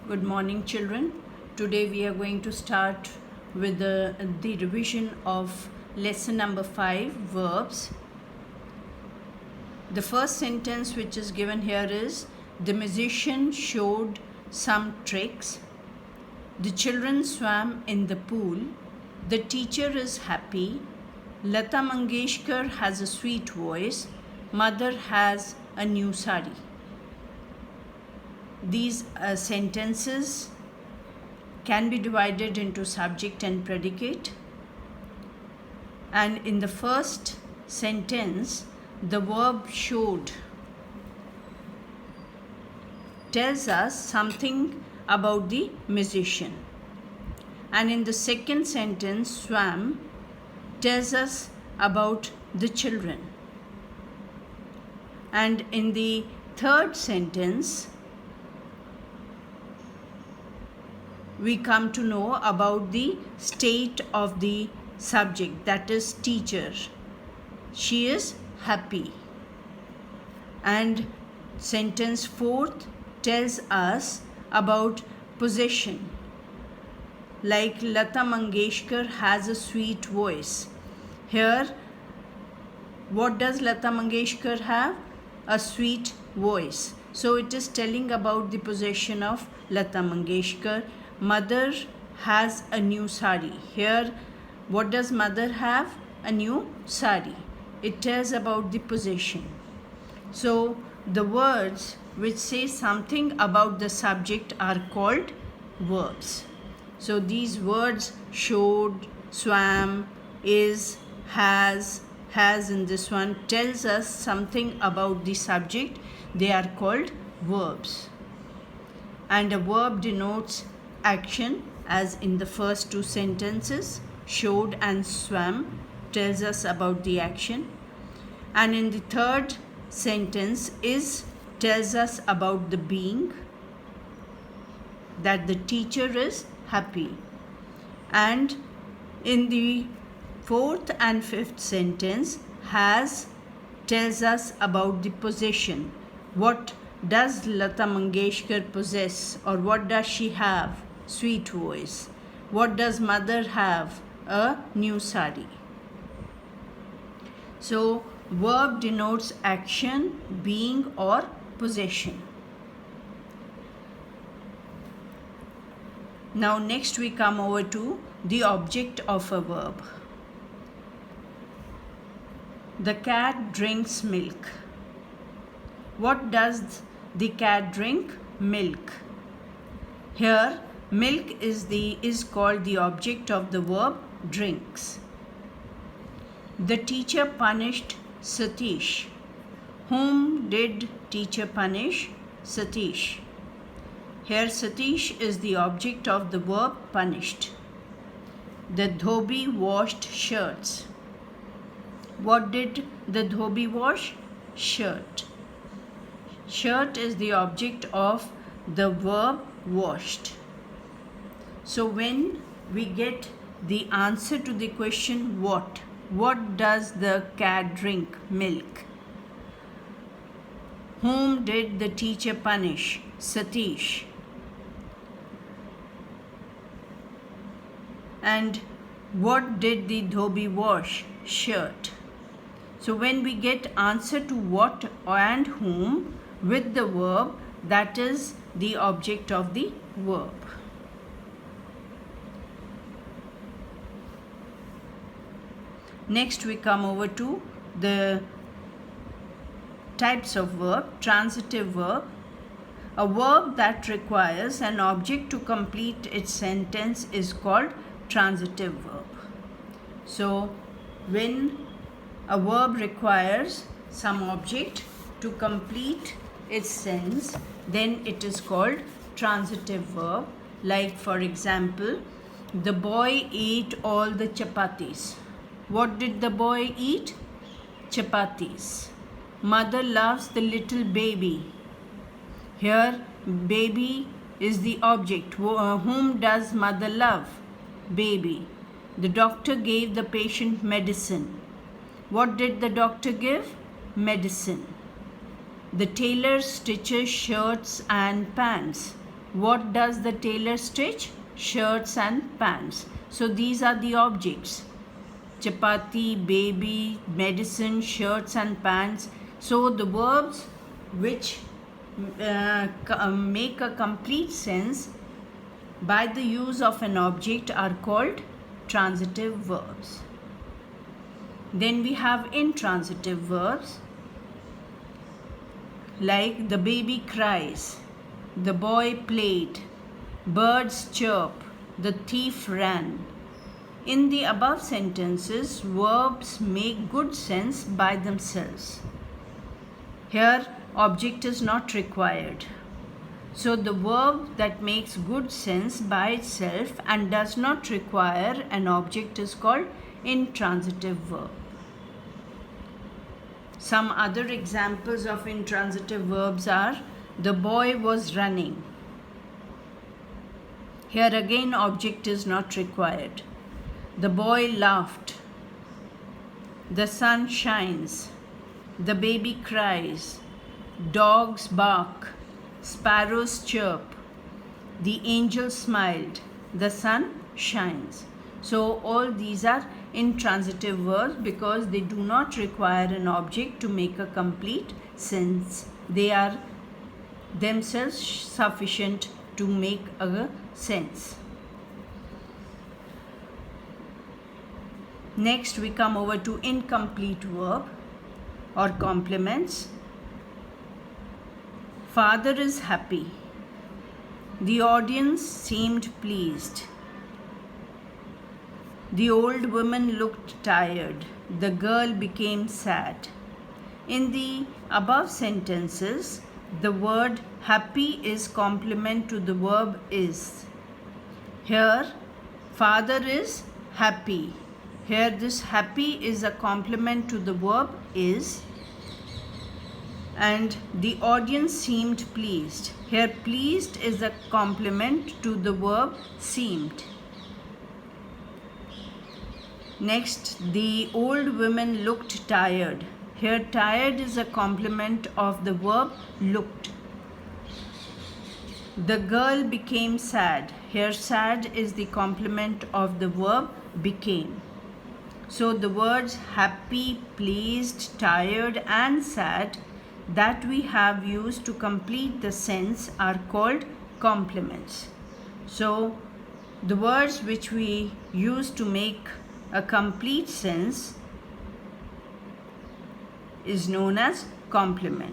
Good morning, children. Today we are going to start with the revision of lesson number 5, verbs. The first sentence which is given here is, the musician showed some tricks. The children swam in the pool. The teacher is happy. Lata Mangeshkar has a sweet voice. Mother has a new sari. These sentences can be divided into subject and predicate. And in the first sentence, the verb showed tells us something about the musician. And in the second sentence, swam tells us about the children. And in the third sentence, we come to know about the state of the subject, that is teacher. She is happy. And sentence fourth tells us about possession. Like Lata Mangeshkar has a sweet voice. Here, what does Lata Mangeshkar have? A sweet voice. So it is telling about the possession of Lata Mangeshkar. Mother has a new sari. Here, what does mother have? A new sari. It tells about the possession. So the words which say something about the subject are called verbs. So these words showed, swam, is, has in this one tells us something about the subject. They are called verbs. And a verb denotes action, as in the first two sentences, showed and swam tells us about the action. And in the third sentence, is tells us about the being, that the teacher is happy. And in the fourth and fifth sentence, has tells us about the possession. What does Lata Mangeshkar possess, or what does she have? Sweet voice. What does mother have? A new sari. So verb denotes action, being, or possession. Now next we come over to the object of a verb. The cat drinks milk. What does the cat drink? Milk. Here, milk is called the object of the verb drinks. The teacher punished Satish. Whom did teacher punish? Satish. Here, Satish is the object of the verb punished. The dhobi washed shirts. What did the dhobi wash? Shirt. Shirt is the object of the verb washed. So when we get the answer to the question what does the cat drink? Milk. Whom did the teacher punish? Satish. And what did the dhobi wash? Shirt. So when we get answer to what and whom with the verb, that is the object of the verb. Next we come over to the types of verb. Transitive verb. A verb that requires an object to complete its sentence is called transitive verb. So when a verb requires some object to complete its sense, then it is called transitive verb. Like for example, the boy ate all the chapatis. What did the boy eat? Chapatis. Mother loves the little baby. Here, baby is the object. Whom does mother love? Baby. The doctor gave the patient medicine. What did the doctor give? Medicine. The tailor stitches shirts and pants. What does the tailor stitch? Shirts and pants. So these are the objects: chapati, baby, medicine, shirts and pants. So the verbs which make a complete sense by the use of an object are called transitive verbs. Then we have intransitive verbs like the baby cries, the boy played, birds chirp, the thief ran. In the above sentences, verbs make good sense by themselves. Here, object is not required. So the verb that makes good sense by itself and does not require an object is called intransitive verb. Some other examples of intransitive verbs are: the boy was running. Here again object is not required. The boy laughed. The sun shines. The baby cries. Dogs bark. Sparrows chirp. The angel smiled. The sun shines. So all these are intransitive verbs because they do not require an object to make a complete sense. They are themselves sufficient to make a sense. Next we come over to incomplete verb or complements. Father is happy. The audience seemed pleased. The old woman looked tired. The girl became sad. In the above sentences, the word happy is complement to the verb is. Here, father is happy. Here, this happy is a complement to the verb is. And the audience seemed pleased. Here, pleased is a complement to the verb seemed. Next, the old woman looked tired. Here, tired is a complement of the verb looked. The girl became sad. Here, sad is the complement of the verb became. So, the words happy, pleased, tired, and sad that we have used to complete the sense are called complements. So, the words which we use to make a complete sense is known as complement.